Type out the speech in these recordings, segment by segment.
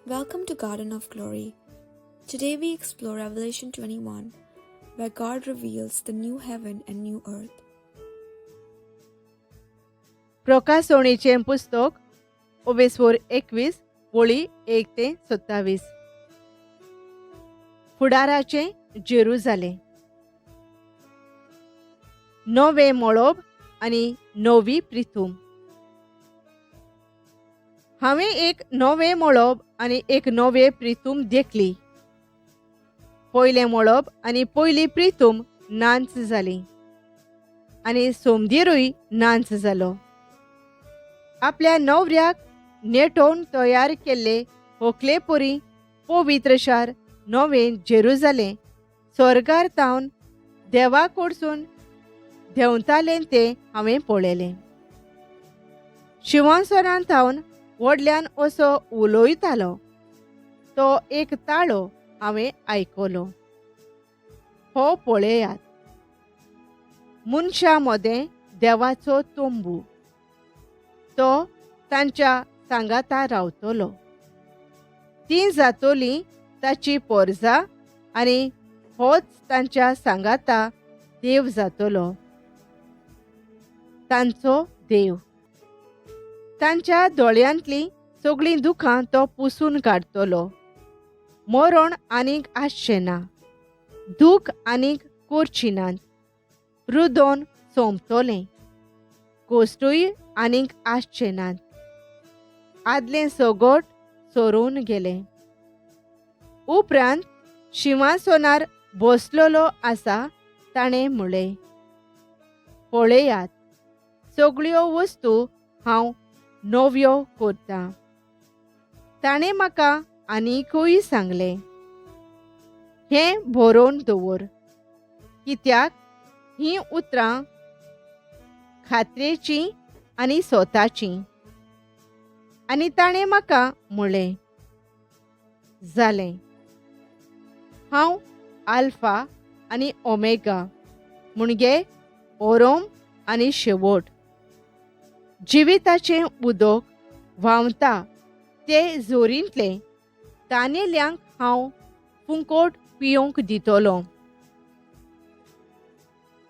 Welcome to Garden of Glory. Today we explore Revelation 21, where God reveals the new heaven and new earth. प्रकाशोणीचें पुस्तक 21 वळी 1 ते 27. फुडाराचें जेरुजालेम. नवे मळब आनी नवी प्रिथूम. हांवें एक नवे मळब आनी एक नवे प्रिथूम देखली. पयलें मळब आनी पयली प्रिथूम नांच जाली आनी सोमदिरूय नांच जालो. आपल्या नवऱ्याक नेटोवन तयार केल्ले व्हंकले परी पवित्र शार नवे जेरुजालेम स्वर्गार तावन देवा कडसून देंवतालें तें हांवें पळयलें. शिंवासनांत थावन व्हडल्यान असो उलोयतालो तो एक ताळो हांवें आयकलो. हो पळयात, मनशां मदें देवाचो तोंबू. तो तांच्या सांगाता रावतलो. ती जातली ताची पोरजा आनी होच तांच्या सांगाता देव जातलो, तांचो देव. तांच्या दोळ्यांतलीं सगळीं दुखां तो पुसून काडटलो. मरण आनीक आसचें ना, दूख आनीक करची नात. रुदोन सोंपतलें, कोश्टूय आनीक आसचें नात. आदलें सोगोट सोरून गेलें. उपरांत शिंवासनार बसलोलो आसा ताणें म्हळें, पळयात, सगळ्यो वस्तू हांव नव्यो करतां. ताणें म्हाका आनीकूय सांगलें, हें बरोवन दवर, कित्याक हीं उतरां खात्रेचीं आनी सोताचीं. आनी ताणें म्हाका म्हळें, जालें. हांव आल्फा आनी ओमेगा, म्हणजे ओरोम आनी शेवट. जिविताचें उदक व्हांवता ते जोरींतलें तानेल्यांक हांव फुंकोट पिवंक दितलों.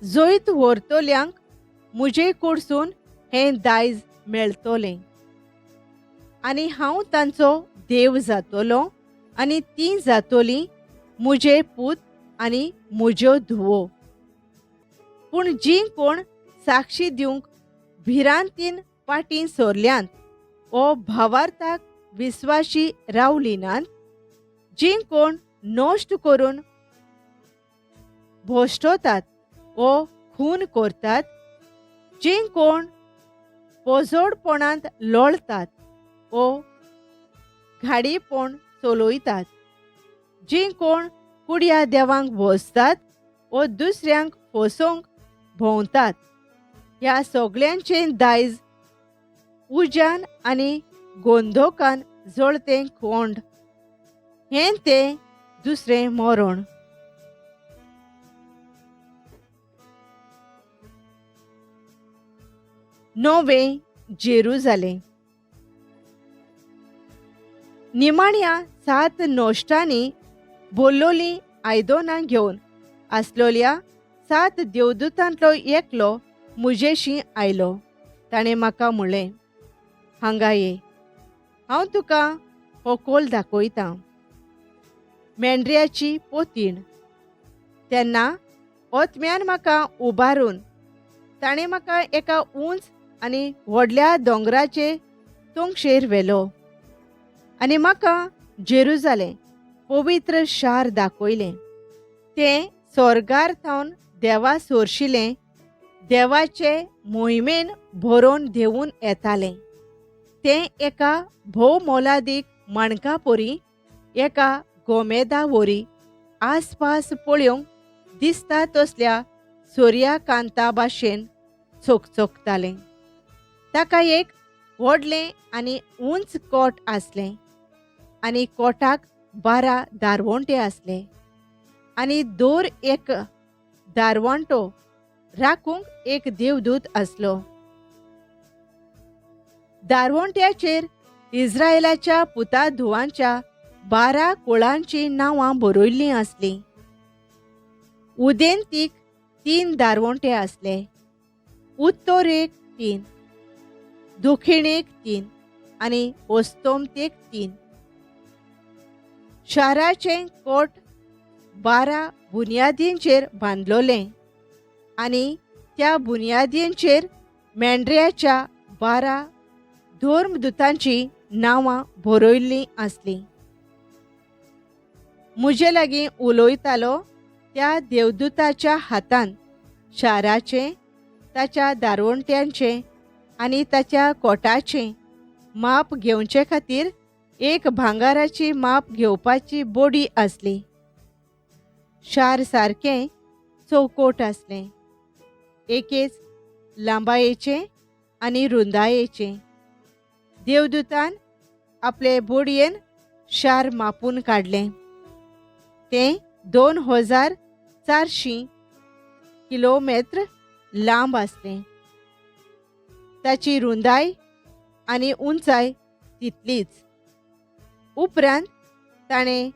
जैत व्हरतल्यांक म्हजे कडसून हें दायज मेळटलें. आनी हांव तांचो देव जातलों आनी तीं जातलीं म्हजे पूत आनी म्हज्यो धुवो. पूण जीं कोण साक्षी दिवंक भिरांतीन फाटीं सरल्यांत ओ भावार्थाक विस्वाशी रावलीं नात, जीं कोण नश्ट करून भोश्टोतात ओ खून करतात, जीं कोण पोजोडपणांत लोळतात ओ घाडीपण चलोयतात, जीं कोण कुड्या देवांक भोसतात ओ दुसऱ्यांक फसोवंक भोंवतात, ह्या सगळ्यांचें दायज उज्यान आनी गोंदोकान जळतें कोंड. हें तें दुसरें मरण. नवे जेरुजालेम. निमाण्या 7 नोश्टांनी बोल्लोलीं आयदनां घेवन आसलोल्या 7 देवदूतांतलो एकलो म्हजेशीं आयलो. ताणें म्हाका म्हळें, हांगा ये, हांव तुका हो कोल दाखयतां. मेंढऱ्याची पोतीण. तेन्ना ओतम्यान म्हाका उबारून ताणें म्हाका एका उंच आनी व्हडल्या दोंगराचे तोंगशेर व्हेलो आनी म्हाका जेरुजालेम पवित्र शार दाखयलें. तें स्वर्गार थावन देवा सोरशिल्लें, देवाचे मोहिमेन भरोवन देंवून येतालें. तें एका भोव मोलादीक माणका परी, एका गोमेदा वरी आसपास पळोवंक दिसता तसल्या सुर्यकांता भाशेन चकचकतालें. ताका एक व्हडलें आनी उंच कोट आसलें आनी कोटाक 12 दारवंटे आसले आनी दर एक दारवंटो राखूंक एक देवदूत आसलो. दारवंट्याचेर इस्रायेलाच्या पुता धुवांच्या 12 कुळांची नावां बरयल्लीं आसलीं. उदेंतीक 3 दारवोंटे आसले, उत्तरेक 3, दक्षिणेक 3 आनी ओस्तोमतेक 3. शाराचें कोट 12 बुनयादींचेर बांदलोलें आनी त्या बुनयादींचेर मेंढऱ्याच्या 12 धर्मदुतांची नावां बरयल्लीं आसलीं. म्हजे लागीं उलोयतालो त्या देवदूताच्या हातान शाराचें, ताच्या दारवंट्यांचें आनी ताच्या कोटाचें माप घेवचे खातीर एक भांगाराची माप घेवपाची बोडी आसली. शार सारकें चौकोट आसलें, एकेच लांबायेचें आनी रुंदायेचें. देवदूतान आपले बोडयेन शार मापून काडलें. तें 2400 किलोमीटर लांब आसलें. ताची रुंदाय आनी उंचाय तितलीच. उपरांत ताणें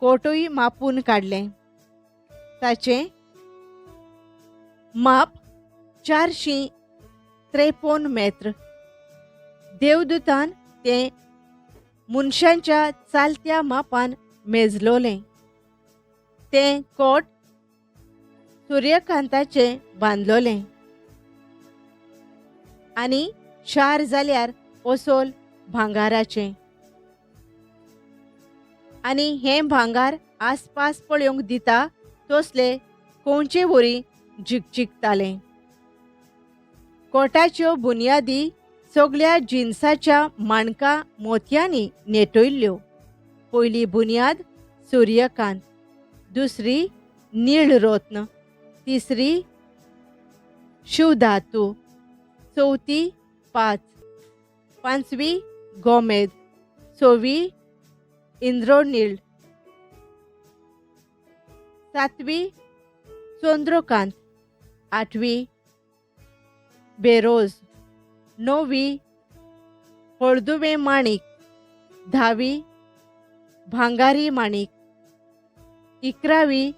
कोटूय मापून काडलें. ताचें माप 453 मेत्र. देवदूतान तें मनशांच्या चालत्या मापान मेजलोलें. तें कोट सूर्यकांताचें बांदलोलें आनी शार जाल्यार ओसोल भांगाराचें. आनी हें भांगार आसपास पळोवंक दिता तसले कोणचे वरी जिकजिकतालें. कोटाच्यो बुनयादी सगळ्या जिन्साच्या माणका मोतयांनी नेटयल्ल्यो. पयली बुनयाद सूर्यकांत, दुसरी नीळ रत्न, तिसरी शिवधातू, चौथी पाच, पांचवी गोमेद, सवी इंद्रोनीळ, सातवी चंद्रकांत, आठवी बेरोज, नववी हळदुवे माणिक, धावी भांगारी माणिक, 11वी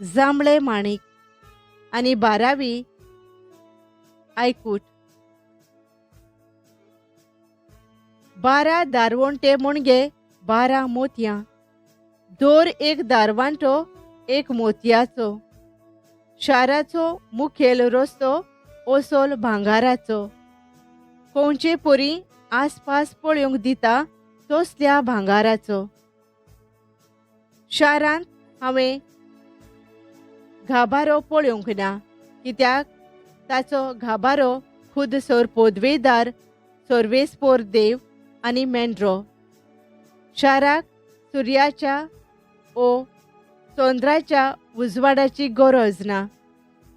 जांबळे माणिक आनी 12वी आयकूट. 12 दारवंटे म्हणजे 12 मोतयां. दर एक दारवांटो एक मोतयाचो. शाराचो मुखेल रस्तो ओसोल भांगाराचो. कोणचे परी आसपास पळोवंक दिता तसल्या भांगाराचो. शारांत हांवें गाभारो पळोवंक ना, कित्याक ताचो गाभारो खुद सरपोदवेदार, सर्वेस्पोर देव आनी मेंढरो. शाराक सुर्याच्या ओ चंद्राच्या उजवाडाची गरज ना,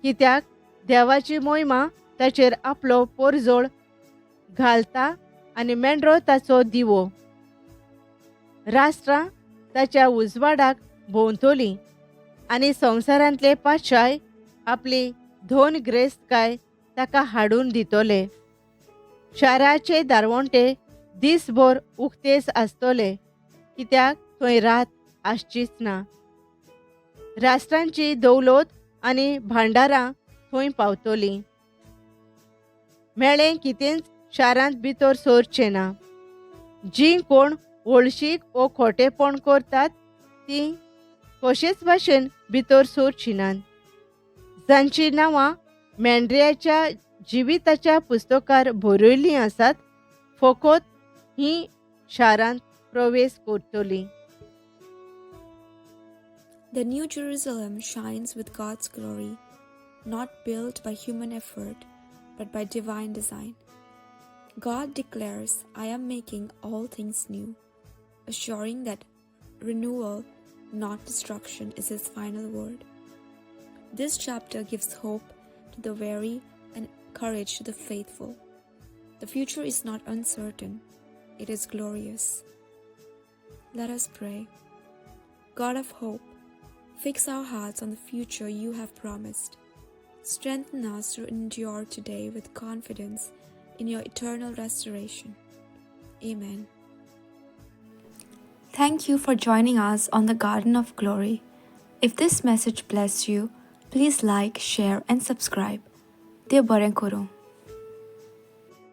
कित्याक देवाची मोहिमा ताचेर आपलो पोरजोळ घालता आनी मेंढरो ताचो दिवो. राष्ट्रां ताच्या उजवाडाक भोंवतलीं आनी संवसारांतले पाशाय आपली धोनग्रेस्तकाय ताका हाडून दितले. शाराचे दारवंटे दिसभर उक्तेच आसतले, कित्याक थंय रात आसचीच ना. राष्ट्रांची दौलत आनी भांडारां थंय पावतलीं. मेळ्ळें कितेंच शारांत भितर सरचें ना. जीं कोण हळशीक वो खोटेपण करतात तीं कशेच भाशेन भितर सरचीं नात. जांची नांवां मेंढऱ्याच्या जिविताच्या पुस्तकार बरयल्लीं आसात, फकत हीं शारांत प्रवेश करतलीं. The New Jerusalem shines with God's glory, not built by human effort, but by divine design. God declares, "I am making all things new," assuring that renewal, not destruction, is His final word. This chapter gives hope to the weary and courage to the faithful. The future is not uncertain, it is glorious. Let us pray. God of hope, fix our hearts on the future you have promised. Strengthen us to endure today with confidence in your eternal restoration. Amen. Thank you for joining us on the Garden of Glory. If this message blessed you, please like, share, and subscribe. Dear Baren Koro.